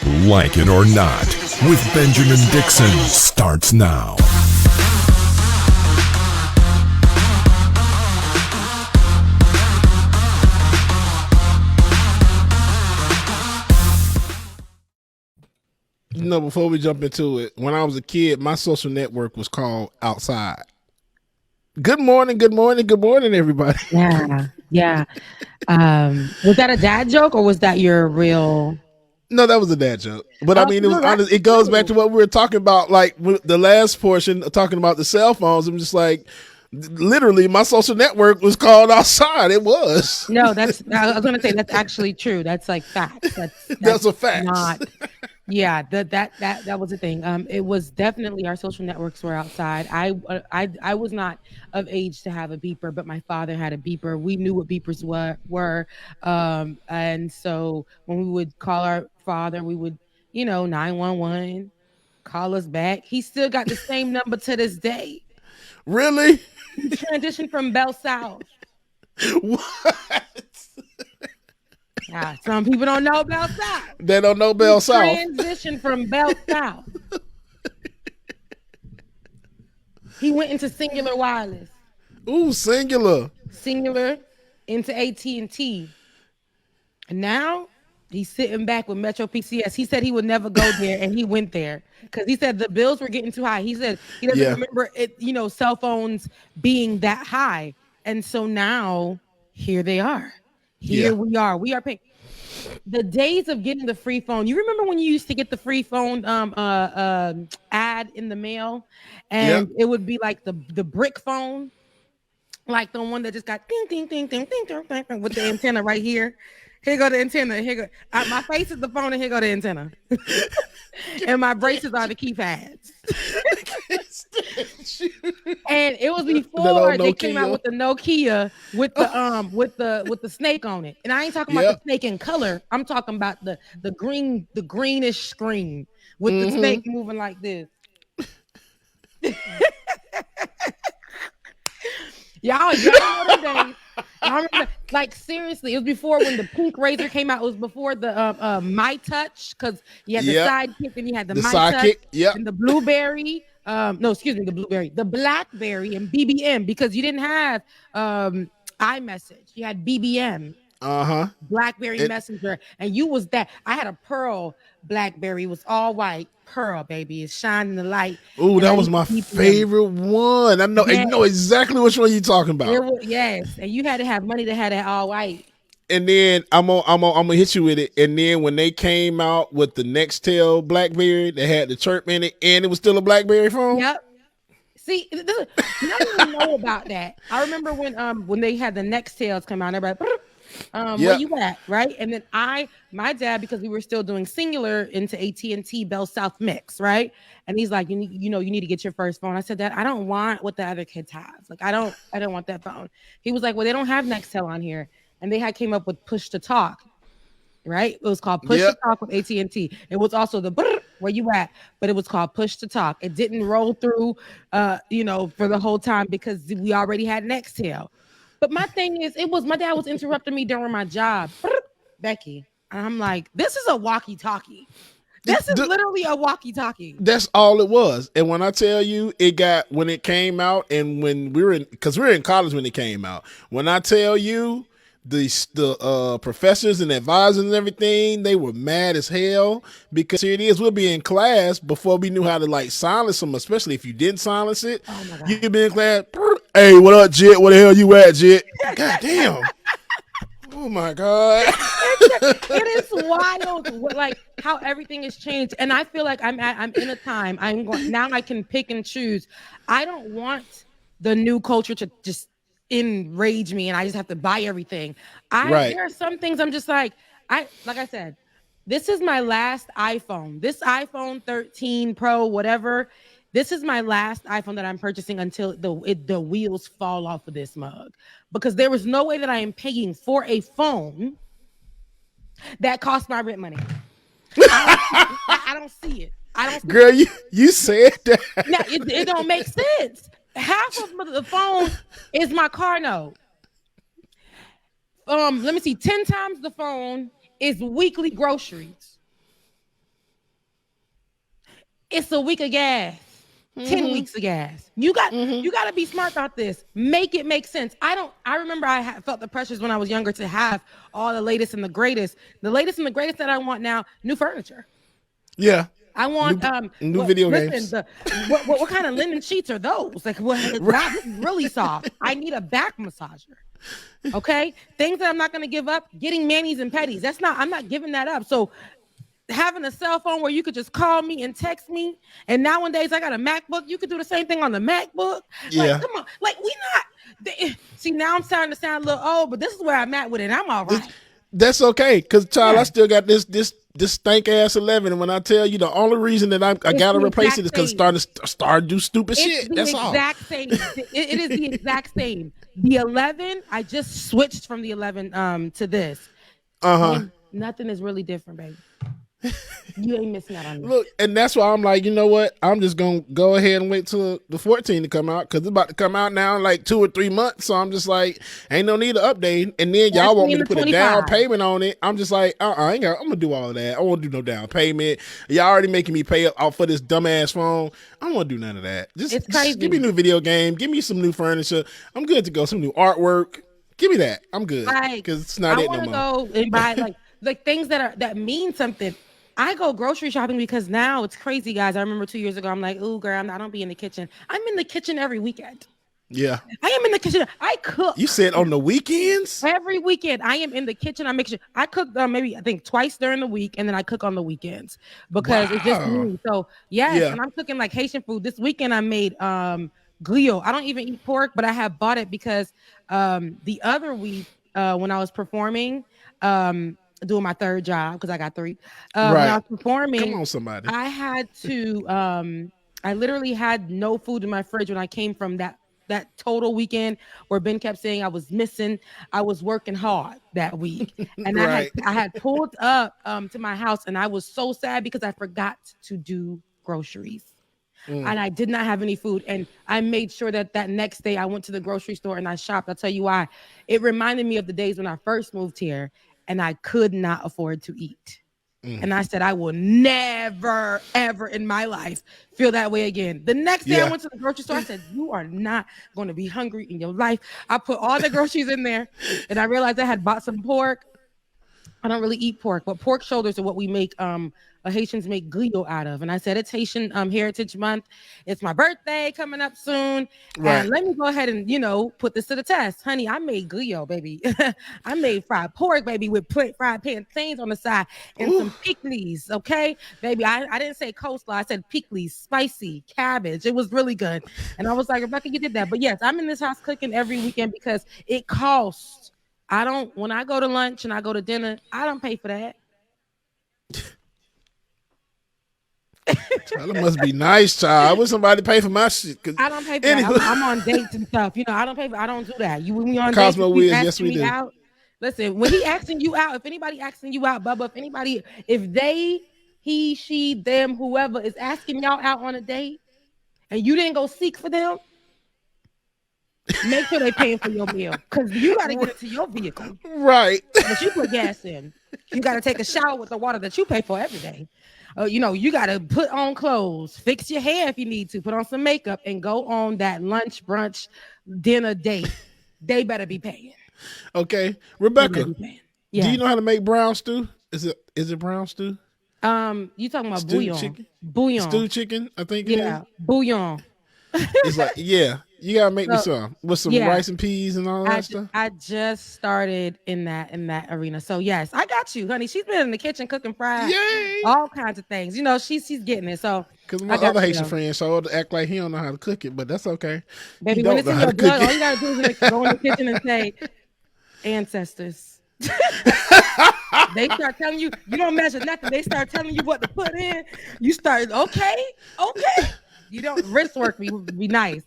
Like It or Not with Benjamin Dixon starts now. You know, before we jump into it, when I was a kid, my social network was called Outside. Good morning, everybody. Yeah. Was that a dad joke or was that your real? No, that was a dad joke. But I mean, it was honest. It goes back to what we were talking about, like the last portion, talking about the cell phones. I'm just like, literally, my social network was called Outside. It was. No, I was going to say that's actually true. That's like fact. That's a fact. Not. Yeah, that was a thing. It was definitely our social networks were outside. I was not of age to have a beeper, but my father had a beeper. We knew what beepers were. And so when we would call our father, we would, 911, call us back. He still got the same number to this day. Really? He transitioned from Bell South. What? Yeah, some people don't know Bell South. They don't know Bell South. Transition from Bell South. He went into Singular Wireless. Ooh, Singular into AT&T. And now he's sitting back with Metro PCS. He said he would never go there, and he went there because he said the bills were getting too high. He said he doesn't remember it, cell phones being that high. And so now here they are. We are. We are paying. The days of getting the free phone. You remember when you used to get the free phone ad in the mail, and it would be like the brick phone, like the one that just got ding ding ding ding ding ding ding with the antenna right here. Here go the antenna. Here go my face is the phone, and here go the antenna. And my braces are the keypads. And it was before they came out with the Nokia with the snake on it. And I ain't talking about the snake in color. I'm talking about the greenish screen with the snake moving like this. Y'all know the days. I remember, like, seriously, it was before when the pink razor came out. It was before the My Touch, because you had the sidekick and you had the My Touch and the Blueberry. The Blackberry and BBM, because you didn't have iMessage. You had BBM. Blackberry Messenger, and you was that. I had a pearl Blackberry, was all white. Pearl, baby, is shining the light. Ooh, that was my favorite one. I know, you know exactly which one you're talking about. Yes, and you had to have money to have that all white. And then I'm gonna hit you with it. And then when they came out with the Nextel Blackberry, they had the chirp in it, and it was still a Blackberry phone. Yep. See, you don't even know about that. I remember when they had the Nextels come out, everybody. Where you at, right? And then my dad, because we were still doing Singular into AT&T Bell South mix, right? And he's like, you need to get your first phone. I said, Dad, I don't want what the other kids have. Like, I don't want that phone. He was like, well, they don't have Nextel on here, and they had came up with Push to Talk, right? It was called Push to Talk with AT&T. It was also the where you at, but it was called Push to Talk. It didn't roll through, for the whole time because we already had Nextel. But my thing is, my dad was interrupting me during my job. Becky. And I'm like, this is a walkie-talkie. This is literally a walkie-talkie. That's all it was. And when I tell you, when it came out, and when we were in college when it came out. When I tell you, the professors and advisors and everything, they were mad as hell, because here it is, we'll be in class before we knew how to like silence them, especially if you didn't silence it. Oh my God. You'd be in class, hey, what up, Jit? Where the hell you at, Jit? God damn. Oh my God. It is wild, like how everything has changed. And I feel like I'm in a time, now I can pick and choose. I don't want the new culture to just enrage me and I just have to buy everything. There are some things I'm just like I said, this is my last iPhone. This iPhone 13 Pro, whatever. This is my last iPhone that I'm purchasing until the wheels fall off of this mug, because there was no way that I am paying for a phone that costs my rent money. I don't see it. Girl, you said that. No, it don't make sense. Half of the phone is my car note. Let me see. 10 times the phone is weekly groceries. It's a week of gas. 10 weeks of gas. You got to be smart about this. Make it make sense. I remember I felt the pressures when I was younger to have all the latest and the greatest. The latest and the greatest that I want now, new furniture. Yeah. I want new video games. What kind of linen sheets are those? Like, wow, this is really soft. I need a back massager. Okay, things that I'm not going to give up. Getting manis and petties. I'm not giving that up. So having a cell phone where you could just call me and text me, and nowadays I got a MacBook. You could do the same thing on the MacBook. Yeah. Like, come on, like see, now I'm starting to sound a little old, but this is where I'm at with it. I'm all right. That's okay, because child, I still got this stank ass 11, and when I tell you the only reason that I gotta replace it is because it's starting to do stupid shit. That's all. Same. It is the exact same. The 11, I just switched from the 11 to this. Nothing is really different, baby. You ain't missing out on me. Look, and that's why I'm like, you know what? I'm just gonna go ahead and wait till the 14 to come out, because it's about to come out now in like 2 or 3 months. So I'm just like, ain't no need to update. And then y'all want me to put 25. A down payment on it. I'm just like, I'm gonna do all of that. I won't do no down payment. Y'all already making me pay out for this dumbass phone. I don't want to do none of that. Just give me a new video game. Give me some new furniture. I'm good to go. Some new artwork. Give me that. I'm good. Because it's not it no more. I want to go and buy like things that mean something. I go grocery shopping because now it's crazy, guys. I remember 2 years ago, I'm like, ooh, girl, I don't be in the kitchen. I'm in the kitchen every weekend. Yeah. I am in the kitchen. I cook. You said on the weekends? Every weekend. I am in the kitchen. I make sure I cook maybe I think twice during the week, and then I cook on the weekends because it's just me. So yes, and I'm cooking like Haitian food. This weekend I made glio. I don't even eat pork, but I have bought it because the other week when I was performing, doing my third job, because I got 3. When I was performing, come on, somebody. I had to I literally had no food in my fridge when I came from that total weekend where Ben kept saying I was missing. I was working hard that week, and I had pulled up to my house, and I was so sad because I forgot to do groceries. And I did not have any food. And I made sure that next day I went to the grocery store and I shopped. I'll tell you why. It reminded me of the days when I first moved here and I could not afford to eat. And I said, I will never, ever in my life feel that way again. The next day I went to the grocery store. I said, you are not going to be hungry in your life. I put all the groceries in there, and I realized I had bought some pork. I don't really eat pork, but pork shoulders are what we make Haitians make glio out of. And I said, it's Haitian Heritage Month. It's my birthday coming up soon. And let me go ahead and, put this to the test. Honey, I made glio, baby. I made fried pork, baby, with fried plantains on the side and some pickles, okay? Baby, I didn't say coleslaw. I said pickles, spicy, cabbage. It was really good. And I was like, Rebecca, you did that. But yes, I'm in this house cooking every weekend because it costs. When I go to lunch and I go to dinner, I don't pay for that. That must be nice, child. I wish somebody pay for my shit. I don't pay for that. I'm on dates and stuff. I don't do that. When we on Cosmo dates, yes, we do. Out, listen, when he asking you out, if anybody asking you out, Bubba, if they, he, she, them, whoever is asking y'all out on a date and you didn't go seek for them, make sure they paying for your meal, because you got to get into your vehicle. Right. But you put gas in. You got to take a shower with the water that you pay for every day. You got to put on clothes, fix your hair if you need to, put on some makeup, and go on that lunch, brunch, dinner date. They better be paying. Okay. Rebecca, do Yeah. you know how to make brown stew? Is it brown stew? You talking about bouillon? Chicken? Bouillon. Stewed chicken, I think it is. Bouillon. It's like, you gotta make me some with some rice and peas and all that stuff. I just started in that arena. So yes, I got you, honey. She's been in the kitchen cooking fries, all kinds of things. She's getting it. So because my other Haitian friend showed to act like he don't know how to cook it, but that's okay. Baby, when it's in your blood, all you gotta do is go in the kitchen and say, ancestors. They start telling you don't measure nothing. They start telling you what to put in. You start okay. You don't wrist work be nice.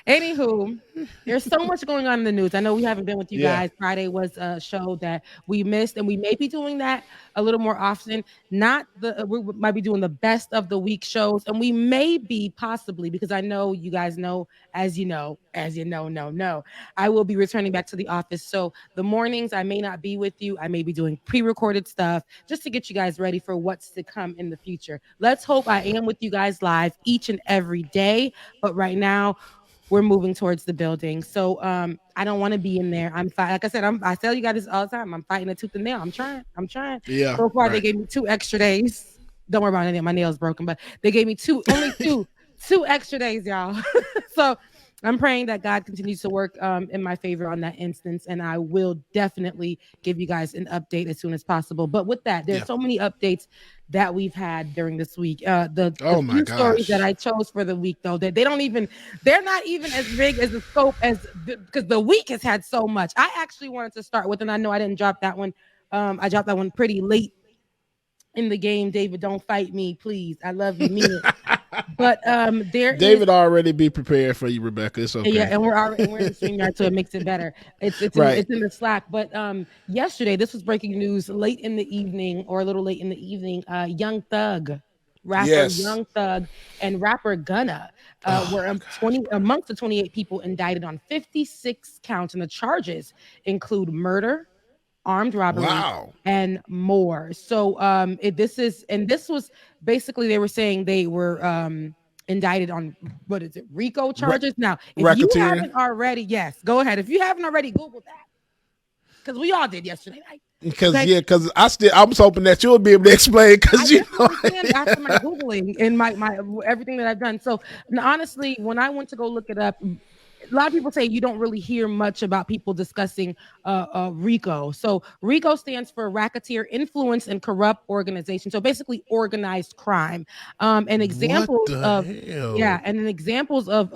Anywho, there's so much going on in the news. I know we haven't been with you Yeah. guys. Friday was a show that we missed, and we may be doing that a little more often. Not the we might be doing the best of the week shows, and we may be possibly because I know you guys know, no, I will be returning back to the office. So the mornings I may not be with you. I may be doing pre-recorded stuff just to get you guys ready for what's to come in the future. Let's hope I am with you guys live each and every day. But right now we're moving towards the building. So I don't want to be in there. Like I said, I tell you guys this all the time. I'm fighting a tooth and nail. I'm trying. I'm trying. Yeah. So far they Right. gave me 2 extra days. Don't worry about anything. My nail's broken, but they gave me two extra days, y'all. So I'm praying that God continues to work in my favor on that instance, and I will definitely give you guys an update as soon as possible. But with that, there's Yeah. so many updates that we've had during this week. The Oh my few stories that gosh. I chose for the week, though, that they're not even as big as the scope as because the week has had so much. I actually wanted to start with, and I know I didn't drop that one. I dropped that one pretty late in the game. David, don't fight me, please. I love you, mean it. But there is David already be prepared for you, Rebecca. It's yeah, okay. and we're in the StreamYard, so it makes it better. Right. It's in the Slack. But yesterday, this was breaking news late in the evening, or a little late in the evening. Young Thug, rapper Yes. Young Thug, and rapper Gunna Oh were my gosh. 20 amongst the 28 people indicted on 56 counts, and the charges include murder, armed robbery, Wow. and more. So this was basically they were saying they were indicted on what is it, Rico Ra- charges. Now, if you racketeering. haven't already, yes, go ahead. If you haven't already, Google that because we all did yesterday night. Because Okay. yeah, because I was hoping that you'll be able to explain. I Because definitely can after my Googling and my everything that I've done. So and honestly, when I went to go look it up, a lot of people say you don't really hear much about people discussing RICO. So RICO stands for Racketeer Influence and Corrupt Organization. So basically, organized crime. And what examples the of hell? yeah, and then examples of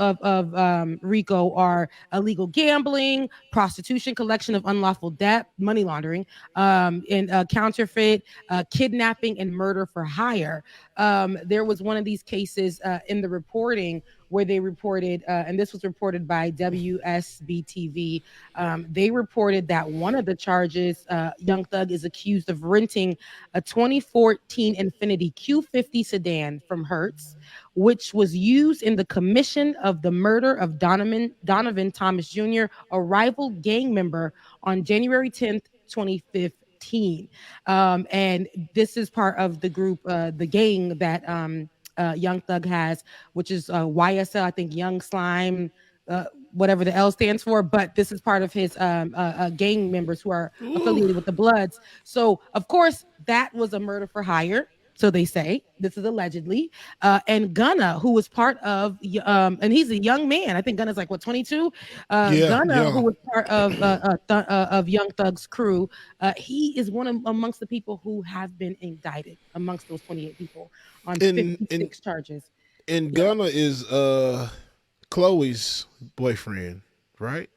RICO are illegal gambling, prostitution, collection of unlawful debt, money laundering, and counterfeit, kidnapping, and murder for hire. There was one of these cases in the reporting where they reported, and this was reported by WSBTV. They reported that one of the charges, Young Thug is accused of renting a 2014 Infiniti Q50 sedan from Hertz, which was used in the commission of the murder of Donovan Thomas Jr., a rival gang member, on January 10th, 2015. And this is part of the group, the gang that Young Thug has, which is YSL, I think Young Slime, uh, whatever the L stands for. But this is part of his gang members who are Ooh. affiliated with the Bloods. So, of course, that was a murder for hire. So they say this is allegedly, and Gunna, who was part of, and he's a young man. I think Gunna's like what 22. Yeah, Gunna, who young. was part of Young Thug's crew, he is amongst the people who have been indicted amongst those 28 people on And and 56 charges. and Yeah. Gunna is Chloe's boyfriend, right?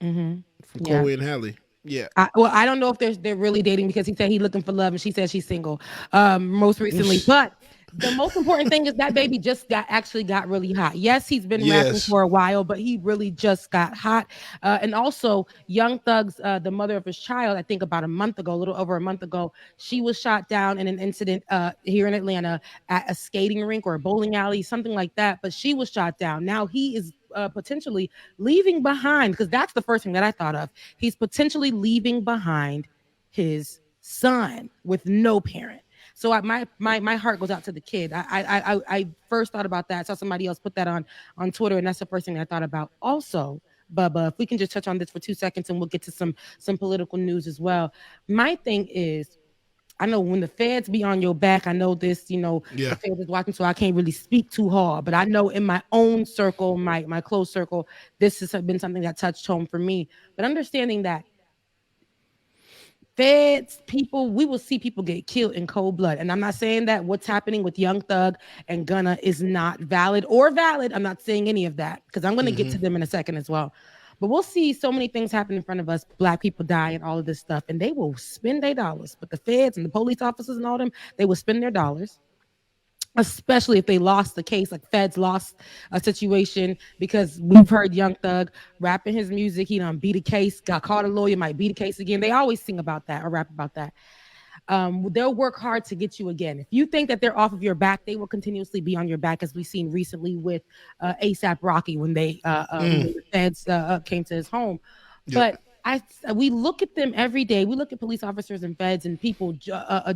Hmm. From Yeah. Chloe and Halle. Yeah. I don't know if they're really dating because he said he's looking for love and she said she's single. Most recently, but the most important thing is that baby just actually got really hot. Yes, he's been rapping Yes. for a while, but he really just got hot. And also, Young Thug's the mother of his child, I think about a month ago, a little over a month ago, she was shot down in an incident here in Atlanta at a skating rink or a bowling alley, something like that. But she was shot down. Now he is potentially leaving behind, because that's the first thing that I thought of. He's potentially leaving behind his son with no parent. So my heart goes out to the kid. I first thought about that. I saw somebody else put that on Twitter, and that's the first thing I thought about. Also, Bubba, if we can just touch on this for 2 seconds, and we'll get to some political news as well. My thing is, I know when the feds be on your back, I know this, the Yeah. feds is watching, so I can't really speak too hard. But I know in my own circle, my close circle, this has been something that touched home for me. But understanding that feds, people, we will see people get killed in cold blood. And I'm not saying that what's happening with Young Thug and Gunna is not valid or valid. I'm not saying any of that because I'm going to get to Hmm. them in a second as well. But we'll see so many things happen in front of us. Black people die and all of this stuff, and they will spend their dollars. But the feds and the police officers and all them, they will spend their dollars especially if they lost the case, like Feds lost a situation because we've heard Young Thug rapping his music. He done beat a case, got caught a lawyer, might beat a case again. They always sing about that or rap about that. They'll work hard to get you again. If you think that they're off of your back, they will continuously be on your back, as we've seen recently with ASAP Rocky when the Feds came to his home. Yep. But we look at them every day. We look at police officers and feds and people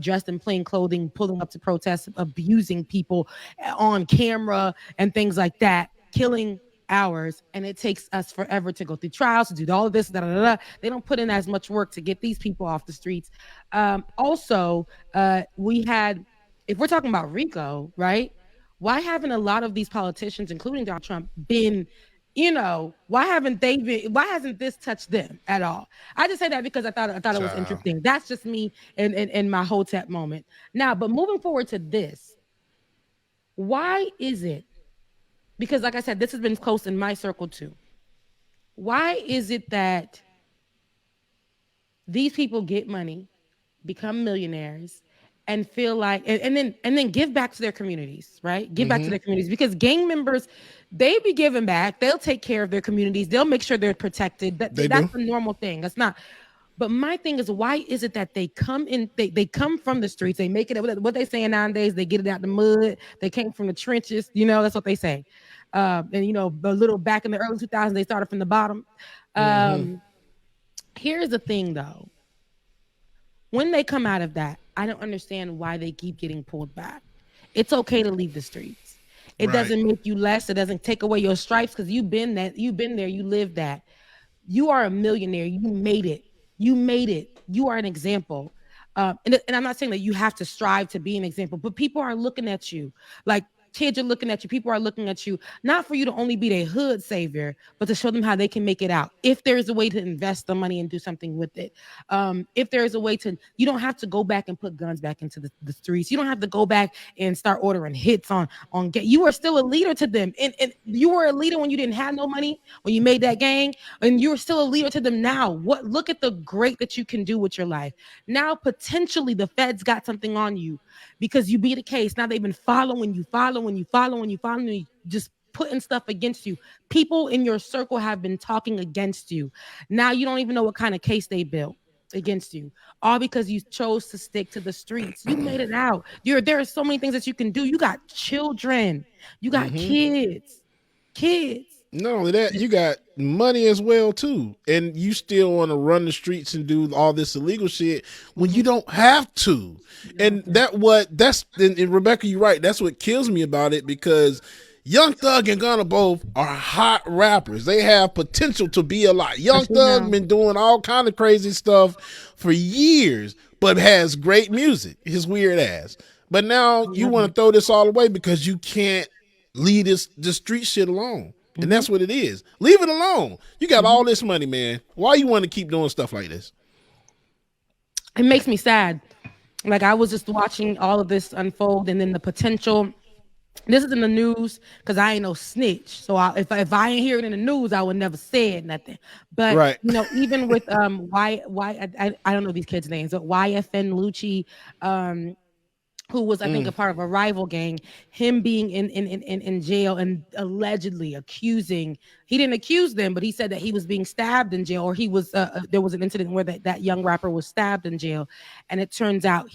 dressed in plain clothing, pulling up to protest, abusing people on camera and things like that, killing hours, and it takes us forever to go through trials, to do all of this. They don't put in as much work to get these people off the streets. Also, we had, if we're talking about Rico, right? Why haven't a lot of these politicians, including Donald Trump, been, why hasn't this touched them at all? I just say that because I thought it was interesting. That's just me in my Hotep moment. Now, but moving forward to this, why is it? Because like I said, this has been close in my circle too. Why is it that these people get money, become millionaires, and feel like and then give back to their communities, right? Give back to their communities, because gang members, they be giving back. They'll take care of their communities. They'll make sure they're protected. That's a normal thing. That's not. But my thing is, why is it that they come in? They come from the streets. They make it. What they saying nowadays? They get it out the mud. They came from the trenches. That's what they say. And a little back in the early 2000s, they started from the bottom. Here's the thing, though. When they come out of that, I don't understand why they keep getting pulled back. It's okay to leave the streets. It doesn't make you less. It doesn't take away your stripes, because you've been there. You lived that. You are a millionaire. You made it. You are an example. And I'm not saying that you have to strive to be an example, but people are looking at you. Like, kids are looking at you. People are looking at you, not for you to only be their hood savior, but to show them how they can make it out. If there is a way to invest the money and do something with it. If there is a way you don't have to go back and put guns back into the streets. You don't have to go back and start ordering hits on you are still a leader to them. And you were a leader when you didn't have no money, when you made that gang, and you're still a leader to them now. Look at the great that you can do with your life. Now, potentially the feds got something on you because you beat a case. Now they've been following you, just putting stuff against you. People in your circle have been talking against you. Now you don't even know what kind of case they built against you, all because you chose to stick to the streets. You made it out. There are so many things that you can do. You got children, you got kids. Not only that, you got money as well too, and you still want to run the streets and do all this illegal shit when you don't have to. And and Rebecca, you're right. That's what kills me about it, because Young Thug and Gunna both are hot rappers. They have potential to be a lot. Young Thug been doing all kind of crazy stuff for years, but has great music. His weird ass. But now you want to throw this all away because you can't leave the street shit alone. And that's what it is. Leave it alone. You got all this money, man. Why you want to keep doing stuff like this? It makes me sad. Like, I was just watching all of this unfold, and then the potential. This is in the news because I ain't no snitch. So if I ain't hear it in the news, I would never say nothing. But even with I don't know these kids' names, but YFN Lucci, who was, I think, a part of a rival gang, him being in jail and allegedly accusing. He didn't accuse them, but he said that he was being stabbed in jail, or he was there was an incident where that young rapper was stabbed in jail, and it turns out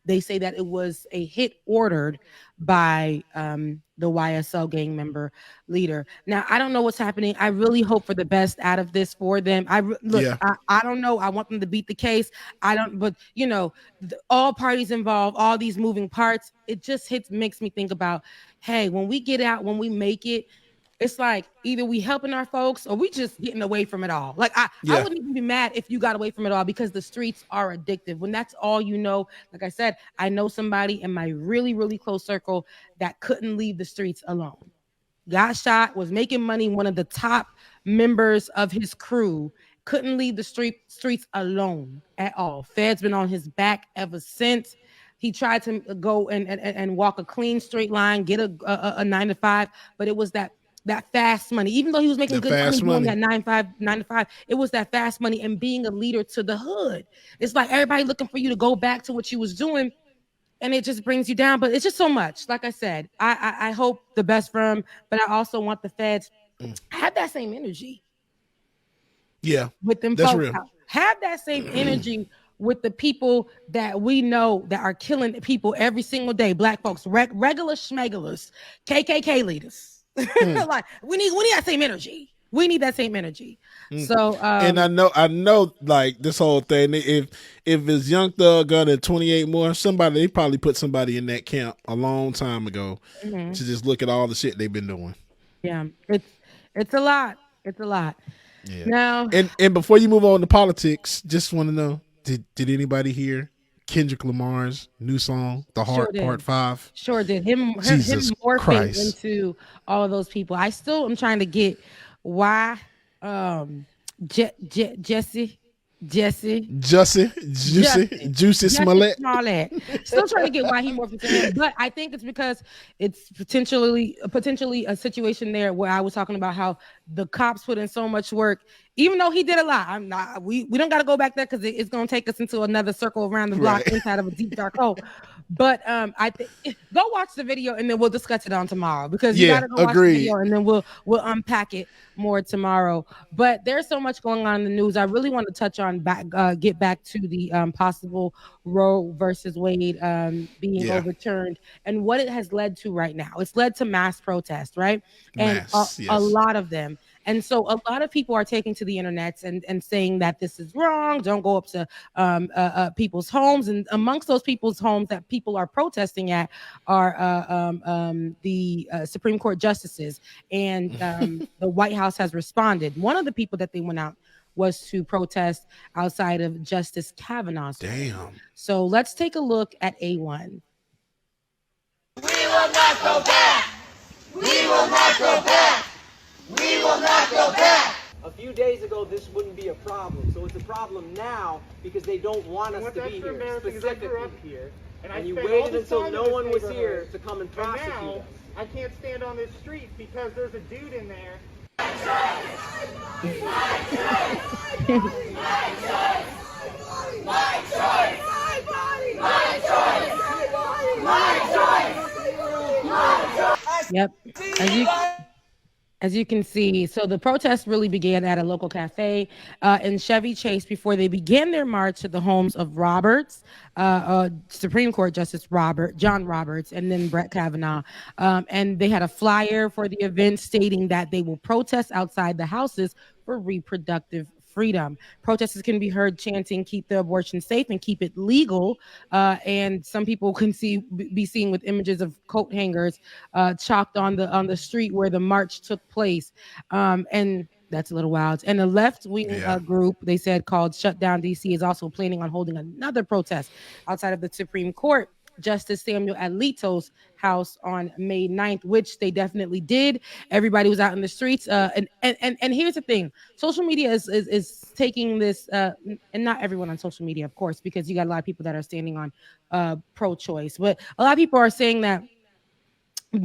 they say that it was a hit ordered by the YSL gang member leader. Now, I don't know what's happening. I really hope for the best out of this for them. I don't know. I want them to beat the case. But all parties involved, all these moving parts, it just makes me think about, hey, when we get out, when we make it, it's like either we helping our folks or we just getting away from it all. Like I wouldn't even be mad if you got away from it all, because the streets are addictive. When that's all you know, like I said, I know somebody in my really, really close circle that couldn't leave the streets alone. Got shot, was making money, one of the top members of his crew, couldn't leave the streets alone at all. Fed's been on his back ever since. He tried to go and walk a clean straight line, get a 9-to-5, but it was that fast money. Even though he was making good money doing that 9-to-5, it was that fast money and being a leader to the hood. It's like everybody looking for you to go back to what you was doing. and it just brings you down. But it's just so much. Like I said, I hope the best for him, but I also want the feds have that same energy. Yeah, With them that's folks real. out. Have that same energy with the people that we know that are killing people every single day. Black folks, regular schmegalers, KKK leaders. Like we need that same energy. We need that same energy. So And I know, like this whole thing. If it's Young Thug Gunna and 28 more, they probably put somebody in that camp a long time ago to just look at all the shit they've been doing. yeah, it's a lot. It's a lot. Yeah. Now, And before you move on to politics, just want to know, did anybody hear Kendrick Lamar's new song, The sure Heart Part did. 5? Sure did. Him Jesus morphing Christ. into all of those people. I still am trying to get why Jesse Juicy Justin Smollett. Smollett. Still trying to get why he morphed into him, but I think it's because it's potentially a situation there where I was talking about how the cops put in so much work, even though he did a lot. I'm not. We don't got to go back there because it's going to take us into another circle around the block inside of a deep dark hole. But I think go watch the video and then we'll discuss it on tomorrow because you got to go watch the video and then we'll unpack it more tomorrow. But there's so much going on in the news. I really want to touch on get back to the possible Roe versus Wade being overturned and what it has led to right now. It's led to mass protest, right? And a lot of them. And so a lot of people are taking to the internet and saying that this is wrong. Don't go up to people's homes. And amongst those people's homes that people are protesting at are the Supreme Court justices. And the White House has responded. One of the people that they went out was to protest outside of Justice Kavanaugh's home. Damn. So let's take a look at A1. We will not go back. We will not go back. We will not go back. A few days ago, this wouldn't be a problem. So it's a problem now because they don't want us to be here, specifically here. And you waited until no one was here to come and prosecute us. I can't stand on this street because there's a dude in there. My choice. My choice. My choice. My choice. Yep. As you can see, so the protest really began at a local cafe in Chevy Chase before they began their march to the homes of Supreme Court Justice John Roberts, and then Brett Kavanaugh. And they had a flyer for the event stating that they will protest outside the houses for reproductive freedom. Protesters can be heard chanting, "Keep the abortion safe and keep it legal." And some people can be seen with images of coat hangers chalked on the street where the march took place. And that's a little wild. And the left-wing group, they said, called Shut Down DC, is also planning on holding another protest outside of the Supreme Court Justice Samuel Alito's house on May 9th, which they definitely did. Everybody was out in the streets. And here's the thing. Social media is taking this, and not everyone on social media, of course, because you got a lot of people that are standing on pro-choice. But a lot of people are saying that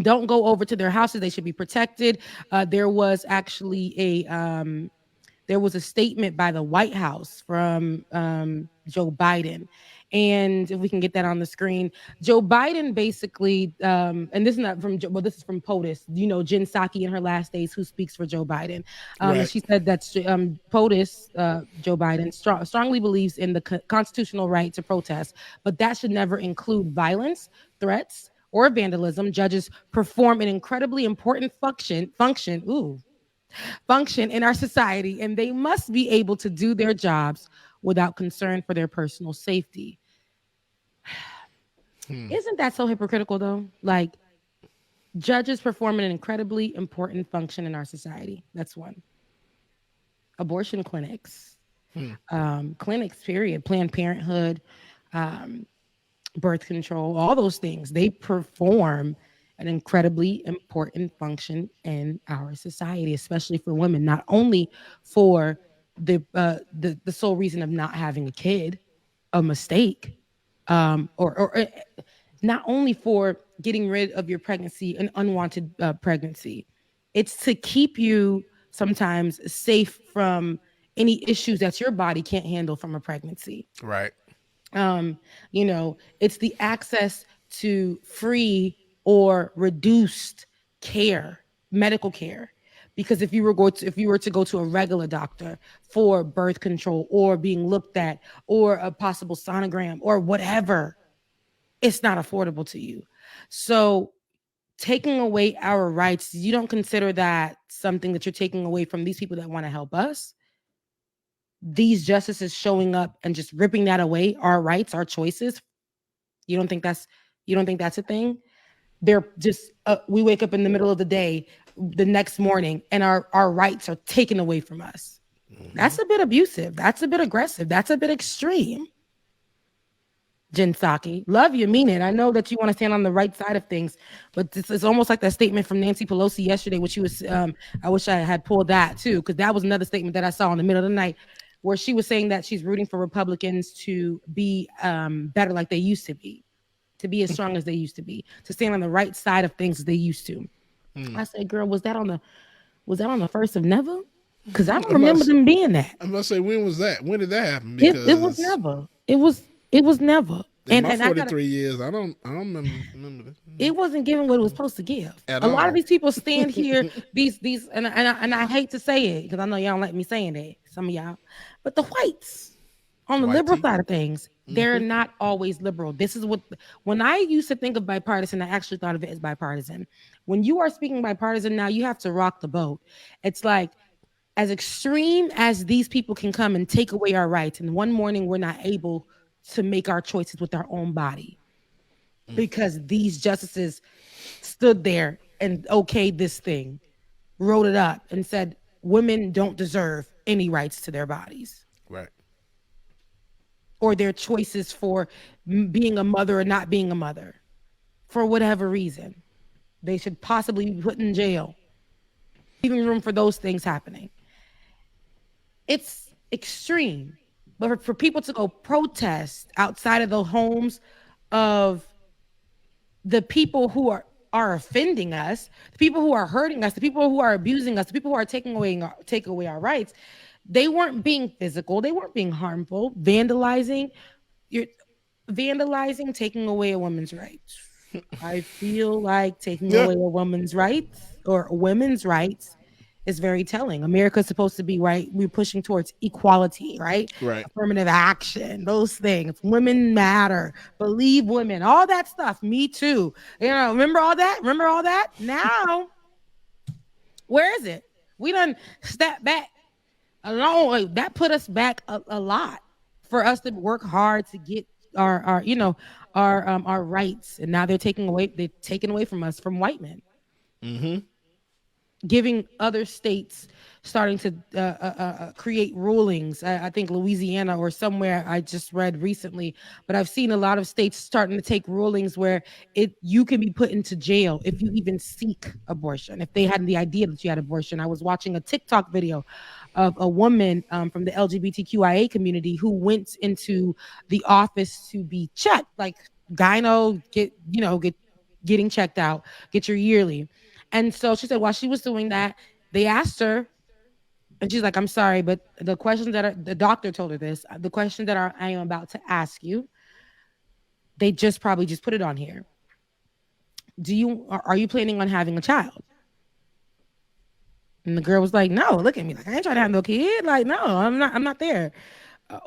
don't go over to their houses. They should be protected. There was actually a statement by the White House from Joe Biden. And if we can get that on the screen, Joe Biden basically, and this is not from Joe, well, this is from POTUS, Jen Psaki in her last days, who speaks for Joe Biden. She said that POTUS, Joe Biden, strongly believes in the constitutional right to protest, but that should never include violence, threats, or vandalism. Judges perform an incredibly important function in our society, and they must be able to do their jobs without concern for their personal safety. Isn't that so hypocritical, though? Like, judges perform an incredibly important function in our society. That's one. Abortion clinics, clinics, period, Planned Parenthood, birth control, all those things, they perform an incredibly important function in our society, especially for women, not only for the sole reason of not having a kid, a mistake, or not only for getting rid of your pregnancy, an unwanted pregnancy. It's to keep you sometimes safe from any issues that your body can't handle from a pregnancy. Right. You know, it's the access to free or reduced care, medical care. Because if you were to go to a regular doctor for birth control or being looked at or a possible sonogram or whatever, it's not affordable to you. So taking away our rights, you don't consider that something that you're taking away from these people that want to help us? These justices showing up and just ripping that away, our rights, our choices. You don't think that's a thing? They're just we wake up in the middle of the day the next morning and our rights are taken away from us. That's a bit abusive. That's a bit aggressive. That's a bit extreme. Jen Psaki, love you, mean it. I know that you want to stand on the right side of things, but this is almost like that statement from Nancy Pelosi yesterday, which she was. I wish I had pulled that too, because that was another statement that I saw in the middle of the night, where she was saying that she's rooting for Republicans to be better like they used to be as strong as they used to be, to stand on the right side of things as they used to. I said, girl, was that on the first of never? Because I don't remember them being that. I'm gonna say, when was that? When did that happen? Because it was never. It was never. In my 43 years, I don't remember that. It wasn't giving what it was supposed to give. A lot of these people stand here, and I hate to say it because I know y'all don't like me saying it, some of y'all, but the whites on the liberal side of things, they're not always liberal. This is when I used to think of bipartisan, I actually thought of it as bipartisan. When you are speaking bipartisan now, you have to rock the boat. It's like, as extreme as these people can come and take away our rights, and one morning we're not able to make our choices with our own body because these justices stood there and okayed this thing, wrote it up and said women don't deserve any rights to their bodies. Right. Or their choices for being a mother or not being a mother for whatever reason. They should possibly be put in jail, leaving room for those things happening. It's extreme. But for people to go protest outside of the homes of the people who are offending us, the people who are hurting us, the people who are abusing us, the people who are taking away our rights, they weren't being physical, they weren't being harmful, vandalizing, taking away a woman's rights. I feel like taking away a woman's rights or women's rights is very telling. America's supposed to be right. We're pushing towards equality, right? Right. Affirmative action, those things. Women matter. Believe women. All that stuff. Me too. You know, remember all that? Now, where is it? We done step back a long way. That put us back a lot for us to work hard to get our rights. And now they're taking away from us, from white men. Mm-hmm. Giving other states starting to create rulings. I think Louisiana or somewhere I just read recently, but I've seen a lot of states starting to take rulings where you can be put into jail if you even seek abortion, if they had the idea that you had abortion. I was watching a TikTok video of a woman from the LGBTQIA community who went into the office to be checked, like gyno, getting checked out, get your yearly. And so she said while she was doing that, they asked her, and she's like, I'm sorry, but the questions the doctor told her this, the question that I am about to ask you, they probably just put it on here. Are you planning on having a child? And the girl was like, no, look at me. Like, I ain't trying to have no kid. Like, no, I'm not there.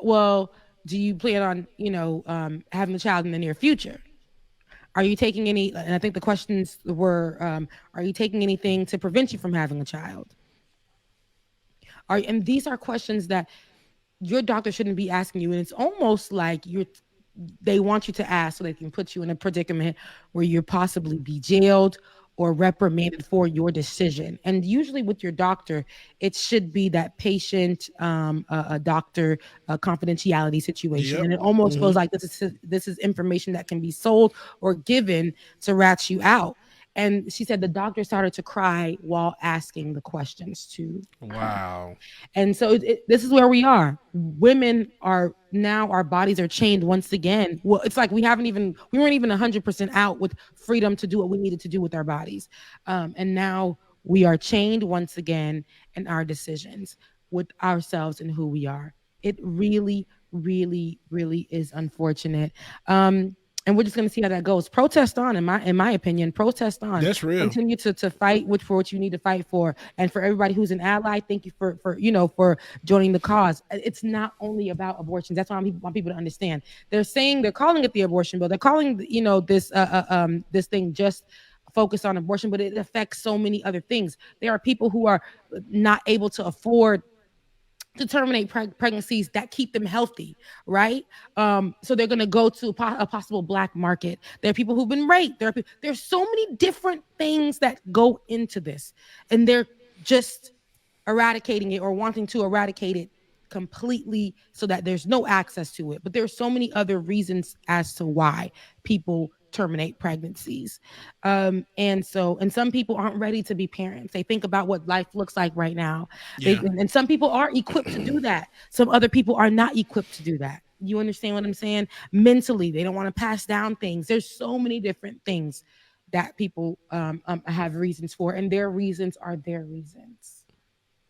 Well, do you plan on, having a child in the near future? Are you taking any, and I think the questions were, are you taking anything to prevent you from having a child? And these are questions that your doctor shouldn't be asking you. And it's almost like they want you to ask so they can put you in a predicament where you'll possibly be jailed or reprimanded for your decision. And usually with your doctor, it should be that patient, a doctor, a confidentiality situation. Yep. And it almost feels like this is information that can be sold or given to rat you out. And she said the doctor started to cry while asking the questions too. Wow. And so this is where we are. Women are now, our bodies are chained once again. Well, it's like we weren't even 100% out with freedom to do what we needed to do with our bodies. And now we are chained once again in our decisions with ourselves and who we are. It really, really, really is unfortunate. And we're just going to see how that goes. Protest on, in my opinion. Protest on. That's real. Continue to fight for what you need to fight for. And for everybody who's an ally, thank you for joining the cause. It's not only about abortions. That's why I want people to understand. They're calling it the abortion bill. They're calling this thing just focused on abortion, but it affects so many other things. There are people who are not able to afford to terminate pregnancies that keep them healthy, right? So they're going to go to a possible black market. There are people who've been raped. There's so many different things that go into this, and they're just eradicating it or wanting to eradicate it completely so that there's no access to it. But there's so many other reasons as to why people terminate pregnancies. And some people aren't ready to be parents. They think about what life looks like right now. Yeah. And some people are equipped to do that. Some other people are not equipped to do that. You understand what I'm saying? Mentally, they don't want to pass down things. There's so many different things that people have reasons for, and their reasons are their reasons.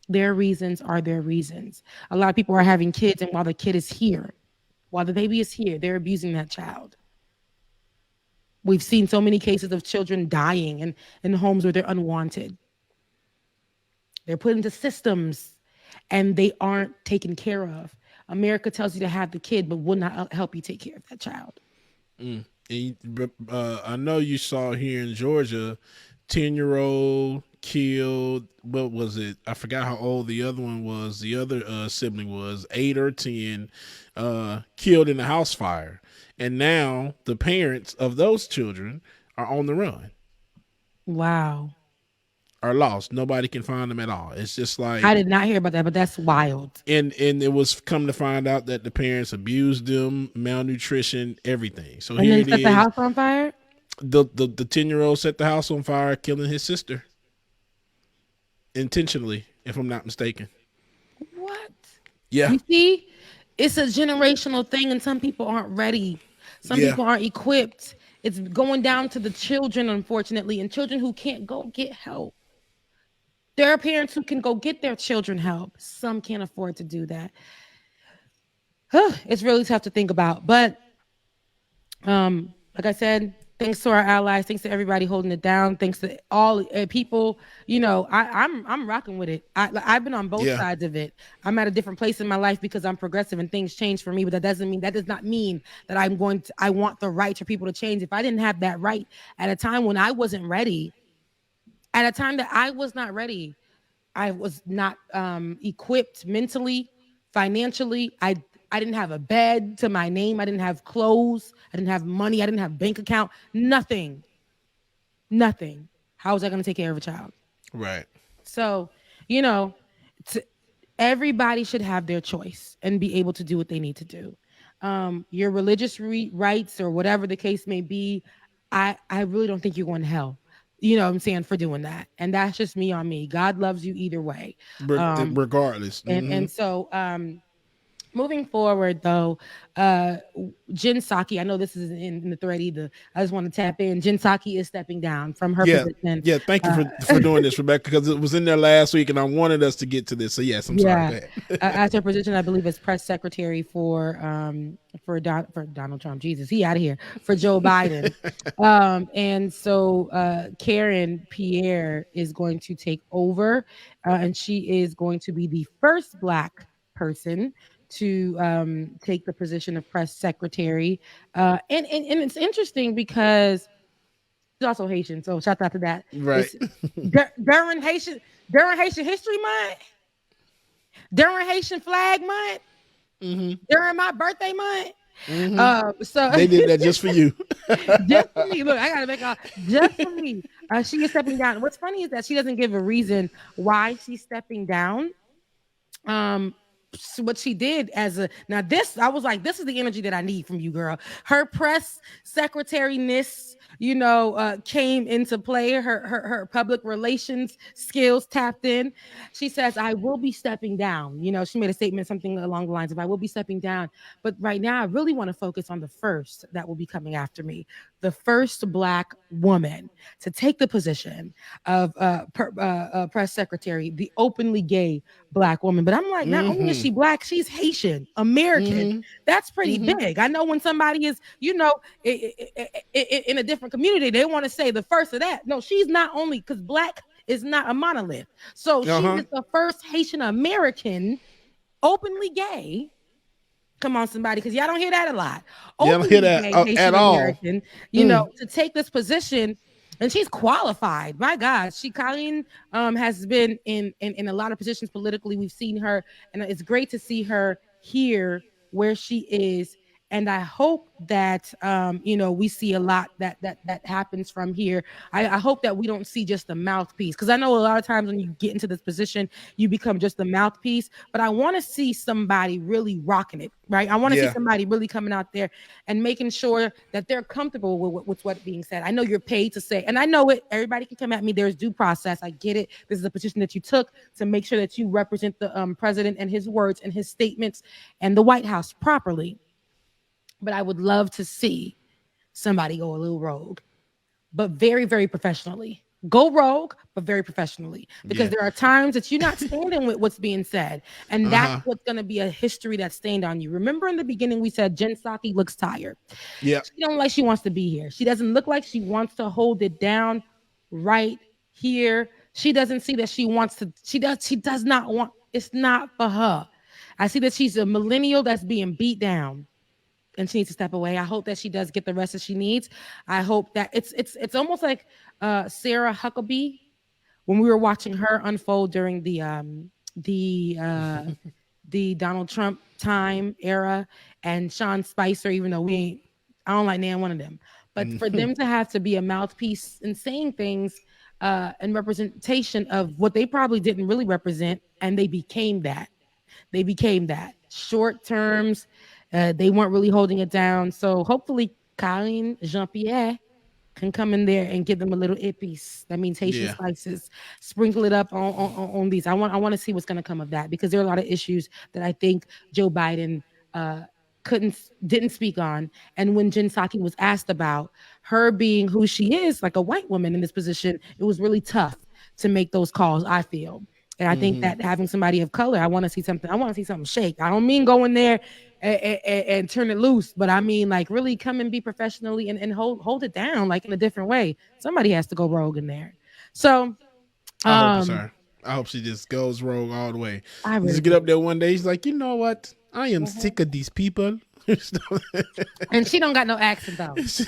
Their reasons are their reasons. A lot of people are having kids, and while the kid is here, while the baby is here, they're abusing that child. We've seen so many cases of children dying in homes where they're unwanted. They're put into systems and they aren't taken care of. America tells you to have the kid, but will not help you take care of that child. I know you saw here in Georgia, 10-year-old killed, what was it? I forgot how old the other one was. The other sibling was 8 or 10, killed in a house fire. And now the parents of those children are on the run. Wow. Are lost. Nobody can find them at all. It's just like, I did not hear about that, but that's wild. And it was come to find out that the parents abused them, malnutrition, everything. So and here then set the house on fire? The 10-year-old set the house on fire, killing his sister. Intentionally, if I'm not mistaken. What? Yeah. You see? It's a generational thing, and some people aren't ready. Some people aren't equipped. It's going down to the children, unfortunately, and children who can't go get help. There are parents who can go get their children help. Some can't afford to do that. It's really tough to think about. But like I said, thanks to our allies, thanks to everybody holding it down, thanks to all people. I'm rocking with it. I've been on both sides of it. I'm at a different place in my life because I'm progressive and things change for me. But that does not mean that I want the right for people to change. If I didn't have that right at a time when I wasn't ready, at a time that I was not ready, I was not equipped mentally, financially. I didn't have a bed to my name. I didn't have clothes. I didn't have money. I didn't have bank account. Nothing. How was I going to take care of a child? Right. So, everybody should have their choice and be able to do what they need to do. Your religious rights or whatever the case may be, I really don't think you're going to hell. You know what I'm saying, for doing that. And that's just me on me. God loves you either way. Regardless. Mm-hmm. And so moving forward, though, Jen Psaki, I know this is in the thread either. I just want to tap in. Jen Psaki is stepping down from her position. Yeah, thank you for doing this, Rebecca, because it was in there last week and I wanted us to get to this. So, yes, I'm sorry. As her position, I believe, as press secretary for Donald Trump. Jesus, he out of here. For Joe Biden. And so Karen Pierre is going to take over, and she is going to be the first Black person to take the position of press secretary. And it's interesting because she's also Haitian, so shout out to that. Right. During Haitian History Month, during Haitian Flag Month, during my birthday month. So they did that just for you. Just for me. Look, I gotta make all just for me. She is stepping down. What's funny is that she doesn't give a reason why she's stepping down. What she did I was like, this is the energy that I need from you, girl. Her press secretary-ness, came into play. Her public relations skills tapped in. She says, I will be stepping down. She made a statement, something along the lines of, I will be stepping down. But right now, I really want to focus on the first that will be coming after me. the first Black woman to take the position of press secretary, the openly gay Black woman. But I'm like, not only is she Black, she's Haitian American. That's pretty big. I know when somebody is, you know, in a different community, they want to say the first of that. No, she's not only, because Black is not a monolith. So she is the first Haitian American openly gay. Come on, somebody, because y'all don't hear that a lot. You don't hear that at all. You know, to take this position, and she's qualified. My God, Colleen has been in a lot of positions politically. We've seen her, and it's great to see her here where she is. And I hope that you know, we see a lot that happens from here. I hope that we don't see just the mouthpiece, because I know a lot of times when you get into this position, you become just the mouthpiece. But I want to see somebody really rocking it, right? I want to see somebody really coming out there and making sure that they're comfortable with what's being said. I know you're paid to say, and I know it. Everybody can come at me. There's due process. I get it. This is a position that you took to make sure that you represent the president and his words and his statements and the White House properly. But I would love to see somebody go a little rogue, but very, very professionally. Go rogue, but very professionally, because there are times that you're not standing with what's being said. And that's what's going to be a history that's stained on you. Remember in the beginning, we said Jen Psaki looks tired. Yeah. She don't like she wants to be here. She doesn't look like she wants to hold it down right here. She doesn't see that she wants to. She does not want. It's not for her. I see that she's a millennial that's being beat down, and she needs to step away. I hope that she does get the rest that she needs. I hope that it's almost like Sarah Huckabee when we were watching her unfold during the Donald Trump time era, and Sean Spicer, even though I don't like neither one of them, but for them to have to be a mouthpiece and saying things and representation of what they probably didn't really represent, and they became that. Short terms. They weren't really holding it down. So hopefully Colleen Jean-Pierre can come in there and give them a little ippies. That means Haitian spices. Sprinkle it up on these. I want to see what's going to come of that, because there are a lot of issues that I think Joe Biden didn't speak on. And when Jen Psaki was asked about her being who she is, like a white woman in this position, it was really tough to make those calls, I feel. And I think that having somebody of color, I want to see something shake. I don't mean go in there and turn it loose, but I mean like really come and be professionally and hold it down like in a different way. Somebody has to go rogue in there. So I hope she just goes rogue all the way. Just get up there one day. She's like, you know what? I am sick of these people. And she don't got no accent though. She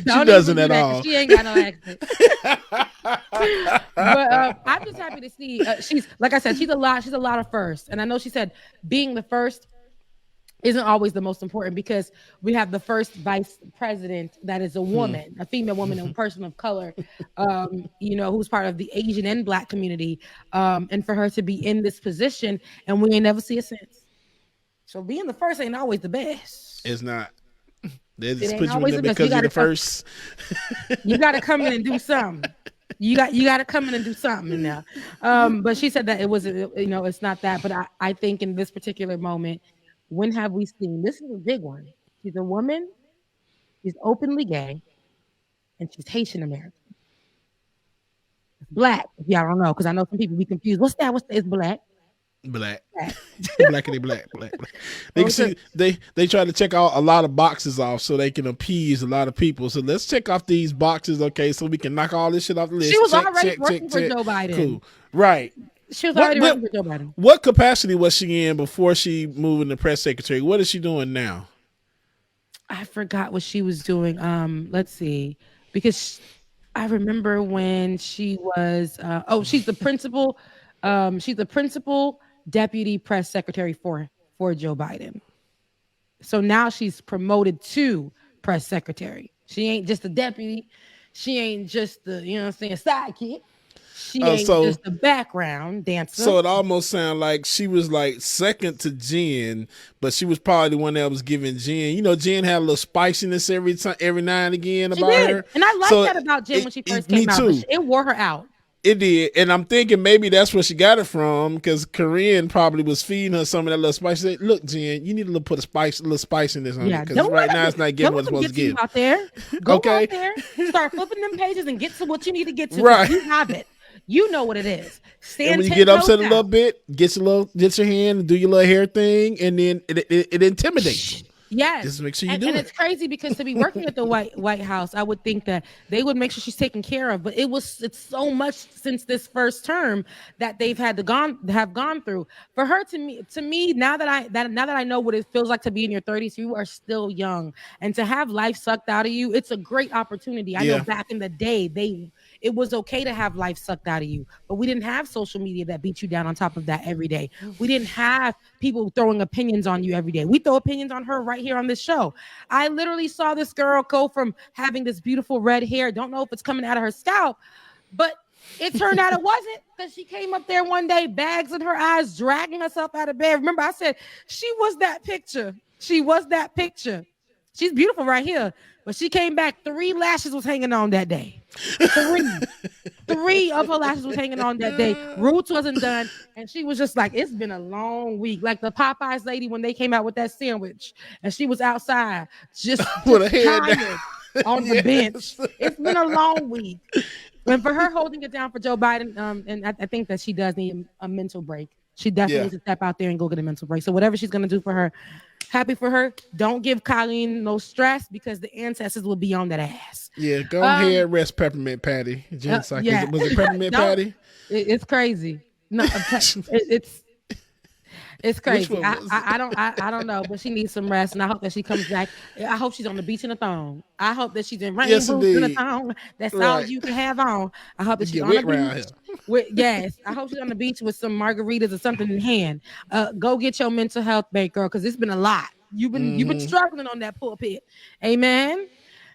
doesn't at all. She ain't got no accent. But I'm just happy to see she's, like I said, she's a lot of firsts. And I know she said being the first isn't always the most important, because we have the first vice president that is a woman, a female woman, and a person of color, you know, who's part of the Asian and Black community, and for her to be in this position, and we ain't never see her since. So being the first ain't always the best. It's not. They just put you in there because you're the first. You got to come in and do something. You got to come in and do something now. But she said that it was, you know, it's not that. But I think in this particular moment, when have we seen, this is a big one. She's a woman. She's openly gay, and she's Haitian American. It's Black, if y'all don't know, because I know some people be confused. What's that? It's Black. Black. Blackity black. They can see they try to check out a lot of boxes off so they can appease a lot of people. So let's check off these boxes, okay, so we can knock all this shit off the list. She was already working for Joe Biden. Cool. Right. She was already working for Joe Biden. What capacity was she in before she moved into press secretary? What is she doing now? I forgot what she was doing. Let's see, because I remember when she was. She's the principal. She's the principal deputy press secretary for Joe Biden. So now she's promoted to press secretary. She ain't just a deputy. She ain't just the, you know what I'm saying, sidekick. She ain't just a background dancer. So it almost sounded like she was like second to Jen, but she was probably the one that was giving Jen. You know, Jen had a little spiciness every now and again about her. And I like that about Jen when she first came out. It wore her out. It did, and I'm thinking maybe that's where she got it from, because Korean probably was feeding her some of that little spice. She said, "Look, Jen, you need a little spice in this, honey, because right now it's not getting what it's supposed to give." Out there, go Okay. out there, start flipping them pages, and get to what you need to get to. Right. You have it. You know what it is. Stand And when you 10 get upset toes a little down. bit, get your hand and do your little hair thing, and then it intimidates you. Yes. Just make sure you and, do and it. it's crazy because to be working at the White House, I would think that they would make sure she's taken care of. But it's so much since this first term that they've had to have gone through. For her, to me, now that I know what it feels like to be in your 30s, you are still young, and to have life sucked out of you, it's a great opportunity. I know back in the day, it was okay to have life sucked out of you, but we didn't have social media that beat you down on top of that every day. We didn't have people throwing opinions on you every day. We throw opinions on her right here on this show. I literally saw this girl go from having this beautiful red hair, don't know if it's coming out of her scalp, but it turned out it wasn't, because she came up there one day, bags in her eyes, dragging herself out of bed. Remember, I said she was that picture. She was that picture. She's beautiful right here, but she came back, 3 lashes was hanging on that day. 3 of her lashes was hanging on that day. Roots wasn't done, and she was just like, it's been a long week. Like the Popeyes lady when they came out with that sandwich, and she was outside just With her head tired on the bench. It's been a long week. And for her holding it down for Joe Biden, and I think that she does need a mental break. She definitely needs to step out there and go get a mental break. So whatever she's gonna do for her, happy for her. Don't give Colleen no stress, because the ancestors will be on that ass. Yeah, go ahead, rest Peppermint Patty. Jen's like, was it Peppermint Patty? It's crazy. No, it's crazy. I don't know, but she needs some rest, and I hope that she comes back. I hope she's on the beach in a thong. I hope that she's in rain boots in a thong. That's all you can have on. I hope that she's on the beach. I hope she's on the beach with some margaritas or something in hand. Go get your mental health back, girl, because it's been a lot. You've been struggling on that pulpit. Amen.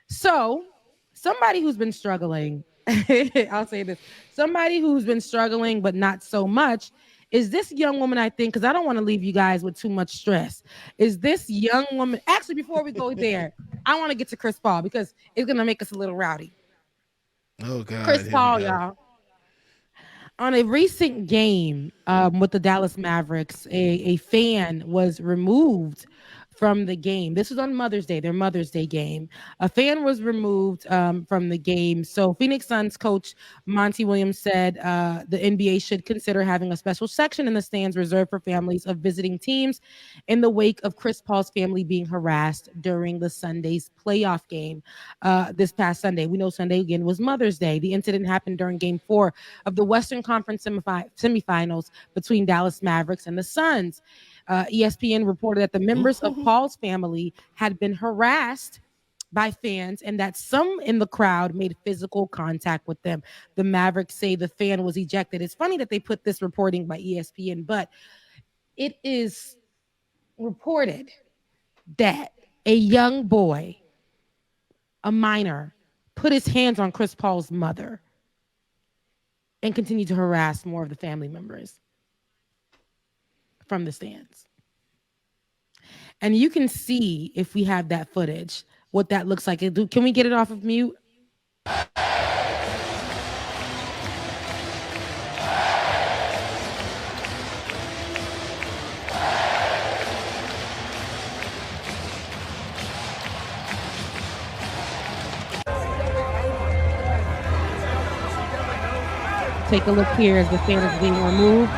So somebody who's been struggling, I'll say this, somebody who's been struggling but not so much is this young woman, I think, because I don't want to leave you guys with too much stress. Is this young woman, actually, before we go there, I want to get to Chris Paul, because it's going to make us a little rowdy. Oh, God. Chris Paul, y'all. On a recent game with the Dallas Mavericks, a fan was removed from the game. This was on Mother's Day, their Mother's Day game. A fan was removed from the game. So Phoenix Suns coach Monty Williams said the NBA should consider having a special section in the stands reserved for families of visiting teams in the wake of Chris Paul's family being harassed during the Sunday's playoff game this past Sunday. We know Sunday again was Mother's Day. The incident happened during Game 4 of the Western Conference semifinals between Dallas Mavericks and the Suns. ESPN reported that the members of Paul's family had been harassed by fans and that some in the crowd made physical contact with them. The Mavericks say the fan was ejected. It's funny that they put this reporting by ESPN, but it is reported that a young boy, a minor, put his hands on Chris Paul's mother and continued to harass more of the family members from the stands. And you can see, if we have that footage, what that looks like. Can we get it off of mute? Take a look here as the fan is being removed.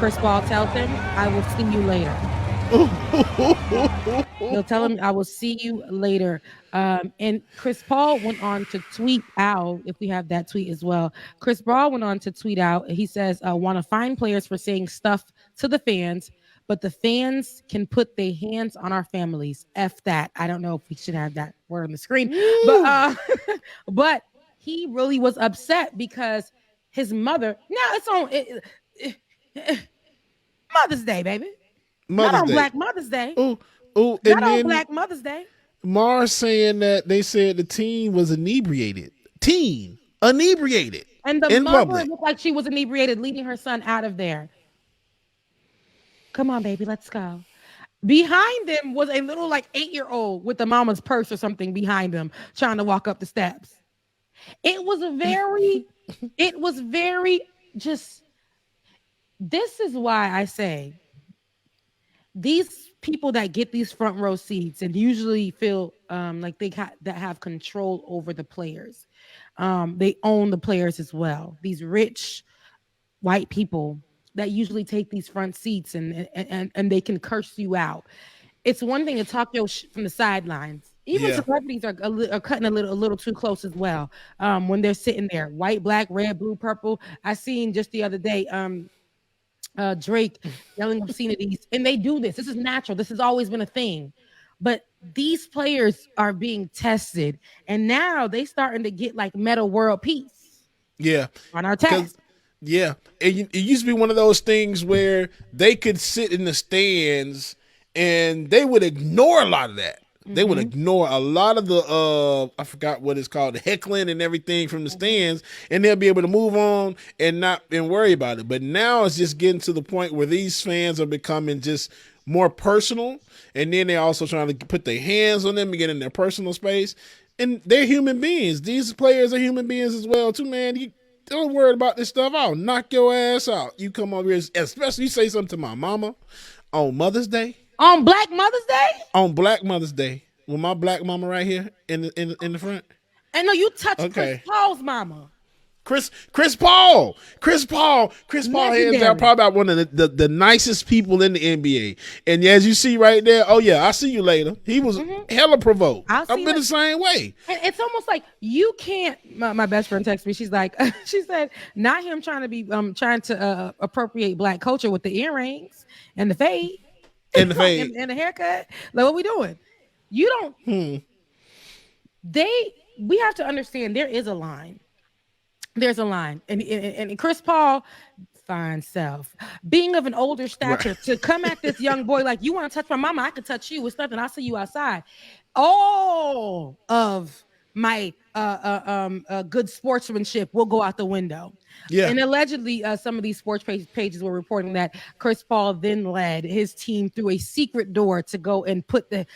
Chris Paul tells him, I will see you later. He'll tell him, I will see you later. And Chris Paul went on to tweet out, if we have that tweet as well. Chris Paul went on to tweet out, he says, I want to fine players for saying stuff to the fans, but the fans can put their hands on our families. F that. I don't know if we should have that word on the screen. But he really was upset because his mother, now it's on Mother's Day, baby. Not on Black Mother's Day. Not on Black Mother's Day. Mars saying that they said the teen was inebriated. Inebriated. And the mother looked like she was inebriated, leading her son out of there. Come on, baby, let's go. Behind them was a little 8-year-old with the mama's purse or something behind them, trying to walk up the steps. It was very just. This is why I say these people that get these front row seats and usually feel like that have control over the players. They own the players as well. These rich white people that usually take these front seats and they can curse you out. It's one thing to talk your from the sidelines. Even Yeah. celebrities are cutting a little too close as well. When they're sitting there, white, black, red, blue, purple. I seen just the other day. Drake yelling obscenities, and they do this. This is natural. This has always been a thing, but these players are being tested, and now they starting to get like meta world peace. Yeah. On our test. Yeah. It used to be one of those things where they could sit in the stands and they would ignore a lot of that. They would ignore a lot of the I forgot what it's called, the heckling and everything from the stands, and they'll be able to move on and not and worry about it. But now it's just getting to the point where these fans are becoming just more personal, and then they're also trying to put their hands on them and get in their personal space. And they're human beings. These players are human beings as well, too, man. You don't worry about this stuff. I'll knock your ass out. You come over here, especially you say something to my mama on Mother's Day. On Black Mother's Day? On Black Mother's Day. With my black mama right here in the front. And no, you touched Chris Paul's mama. Chris Paul hands down probably one of the nicest people in the NBA. And as you see right there, oh yeah, I'll see you later. He was hella provoked. I've been the same way. And it's almost like you can't. My best friend texted me. She's like, she said, not him trying to appropriate black culture with the earrings and the fade. And the fade. and the haircut. Like, what we doing? You don't. We have to understand there is a line. There's a line. And Chris Paul, fine self, being of an older stature, to come at this young boy like, you want to touch my mama, I can touch you. It's nothing. I'll see you outside. All of my good sportsmanship will go out the window. Yeah. And allegedly, some of these sports pages were reporting that Chris Paul then led his team through a secret door to go and put give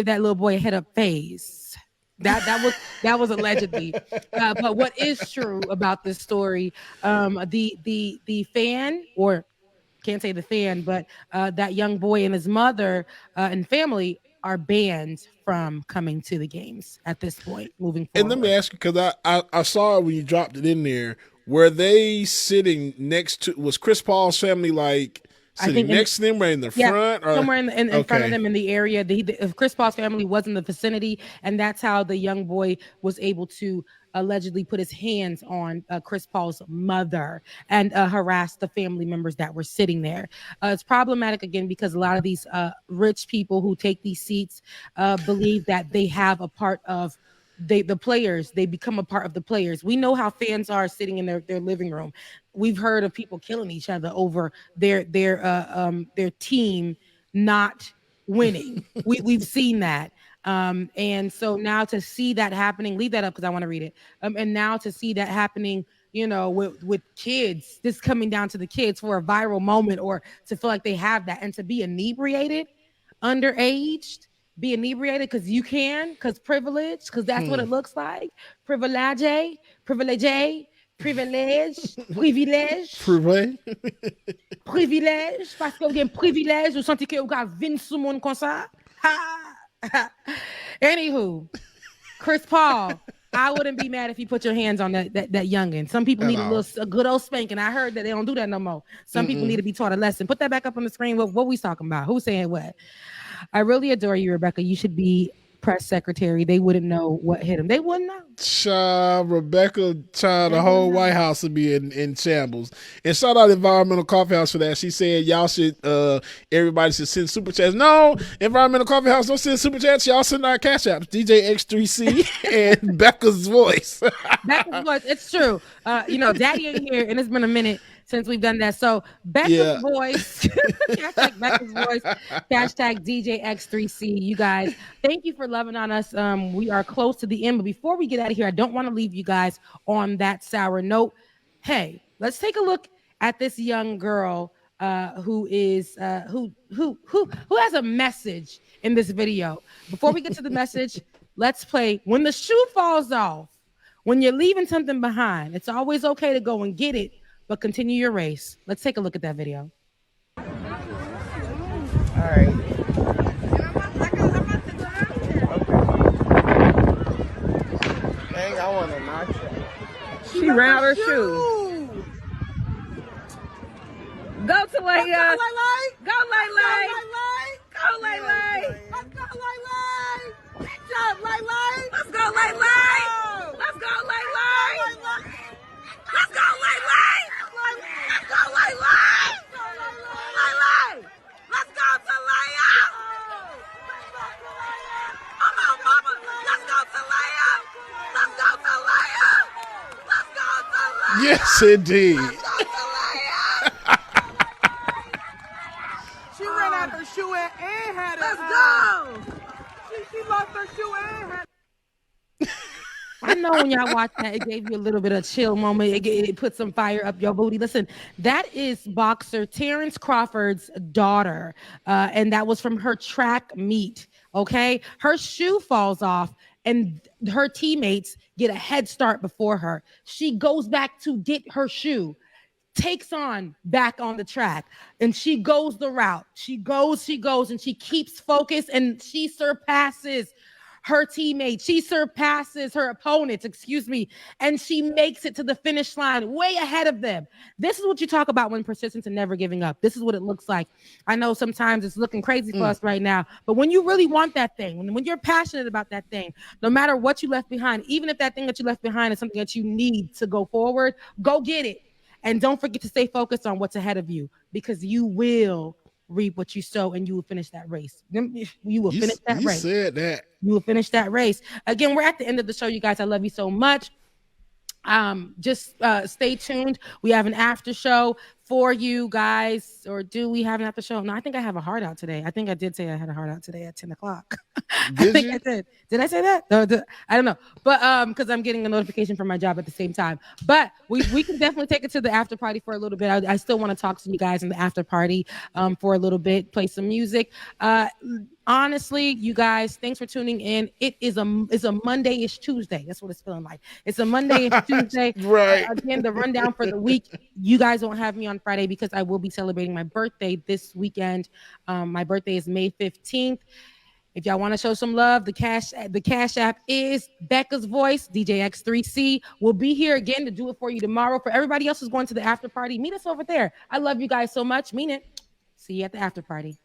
that little boy a head up phase. That was allegedly. But what is true about this story? The fan, or can't say the fan, but that young boy and his mother and family are banned from coming to the games at this point moving forward. And let me ask you, because I saw it when you dropped it in there, were they sitting next to, was Chris Paul's family like sitting next to them or in the front? Or? Somewhere in front of them in the area. Chris Paul's family was in the vicinity, and that's how the young boy was able to allegedly put his hands on Chris Paul's mother and harass the family members that were sitting there. It's problematic again because a lot of these rich people who take these seats believe that they have a part of the players. They become a part of the players. We know how fans are sitting in their living room. We've heard of people killing each other over their team not winning. We've seen that. And so now to see that happening, leave that up because I want to read it. And now to see that happening, with kids, this coming down to the kids for a viral moment, or to feel like they have that, and to be inebriated, underaged, be inebriated because privilege, because that's what it looks like. Privilege, parce que vous avez privilège, vous sentez que vous avez 20 sous monde comme ça. Anywho, Chris Paul, I wouldn't be mad if you put your hands on that youngin. Some people need a good old spanking. I heard that they don't do that no more. Some people need to be taught a lesson. Put that back up on the screen. What we talking about? Who's saying what? I really adore you, Rebecca. You should be press secretary. They wouldn't know what hit him. They wouldn't know. Rebecca, the whole White House would be in shambles. And shout out Environmental Coffee House for that. She said y'all should, everybody should send super chats. No, Environmental Coffee House don't send super chats. Y'all send our cash apps. DJ X3C and Becca's voice. Becca's voice. It's true. Daddy ain't here, and it's been a minute since we've done that. So Becca's voice, hashtag Becca's voice, hashtag DJ X3C. You guys, thank you for loving on us. We are close to the end, but before we get out of here, I don't want to leave you guys on that sour note. Hey, let's take a look at this young girl who is who has a message in this video. Before we get to the message, let's play When the Shoe Falls Off When you're leaving something behind, it's always okay to go and get it, but continue your race. Let's take a look at that video. All right. Dang, I want to knock that. She ran out her shoe. Go to Leia. Go Lele. Go Lele. Let's go Lele. Good job, Lele. Let's go Lele. Let's go Lele. Let's go Lele. Let's go Lele. Lele. Let's go to Leia. Come on, mama. Let's go to Leia. Let's go to Leia. Let's go to Leia. Yes, indeed. Let's go to Leia. She ran out her shoe and had it. Let's go. She lost her shoe and had. I know when y'all watch that, it gave you a little bit of chill moment. It put some fire up your booty. Listen, that is boxer Terrence Crawford's daughter, and that was from her track meet. Okay, her shoe falls off, and her teammates get a head start before her. She goes back to get her shoe, takes on back on the track, and she goes the route. She goes, and she keeps focused, and she surpasses her teammates. She surpasses her opponents, and she makes it to the finish line way ahead of them. This is what you talk about when persistence and never giving up. This is what it looks like. I know sometimes it's looking crazy for us right now, but when you really want that thing, when you're passionate about that thing, no matter what you left behind, even if that thing that you left behind is something that you need to go forward, go get it. And don't forget to stay focused on what's ahead of you, because you will reap what you sow, and you will finish that race. You will finish that race. You said that. You will finish that race. Again, we're at the end of the show, you guys. I love you so much. Just stay tuned. We have an after show for you guys. Or do we have an after show? No, I think I have a heart out today. I think I did say I had a heart out today at 10 o'clock. I think I did. Did I say that? No, I don't know. But because I'm getting a notification from my job at the same time. But we can definitely take it to the after party for a little bit. I still want to talk to you guys in the after party for a little bit, play some music. Honestly, you guys, thanks for tuning in. It's a Monday-ish Tuesday. That's what it's feeling like. It's a Monday-ish Tuesday. Right. Again, the rundown for the week. You guys won't have me on Friday because I will be celebrating my birthday this weekend. My birthday is May 15th. If y'all want to show some love, the cash app is Becca's Voice. DJ X3C will be here again to do it for you tomorrow. For everybody else who's going to the after party, meet us over there. I love you guys so much. Mean it. See you at the after party.